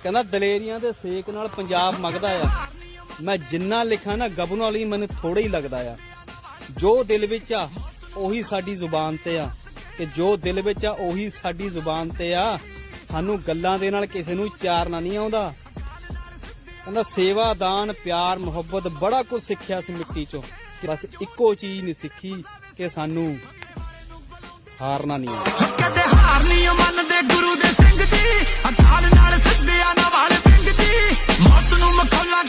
ਕਹਿੰਦਾ ਦਲੇਰੀਆਂ ਦੇ ਸੇਕ ਨਾਲ ਪੰਜਾਬ ਮਗਦਾ ਆ। ਮੈਂ ਜਿੰਨਾ ਲਿਖਾਂ ਨਾ ਗੱਭਰੂਆਂ ਲਈ ਮੈਨੂੰ ਥੋੜਾ ਹੀ ਲੱਗਦਾ ਆ। ਜੋ ਦਿਲ ਵਿੱਚ ਆ ਉਹੀ ਸਾਡੀ ਜ਼ੁਬਾਨ ਤੇ ਆ, ਤੇ ਜੋ ਦਿਲ ਵਿੱਚ ਆ ਉਹੀ ਸਾਡੀ ਜ਼ੁਬਾਨ ਤੇ ਆ। ਸਾਨੂੰ ਗੱਲਾਂ ਦੇ ਨਾਲ ਕਿਸੇ ਨੂੰ ਚਾਰਨਾ ਨਹੀਂ ਆਉਂਦਾ। ਕਹਿੰਦਾ ਸੇਵਾ ਦਾਨ ਪਿਆਰ ਮੁਹੱਬਤ ਬੜਾ ਕੁਝ ਸਿੱਖਿਆ ਸੀ ਮਿੱਟੀ ਚੋਂ, ਬਸ ਇੱਕੋ ਚੀਜ਼ ਨਹੀਂ ਸਿੱਖੀ ਕਿ ਸਾਨੂੰ ਹਾਰਨਾ ਨਹੀਂ ਆਉਂਦਾ। ਕਦੇ ਹਾਰ ਨਹੀਂ ਮੰਨਦੇ ਗੁਰੂ ਦੇ ਸਿੰਘ ਜੀ, ਅਕਾਲ ਨਾਲ ਸਿੱਧਿਆਂ ਨਾਲ ਵਾਲੇ ਸਿੰਘ ਜੀ, ਮੌਤ ਨੂੰ ਮਖੌਲਾ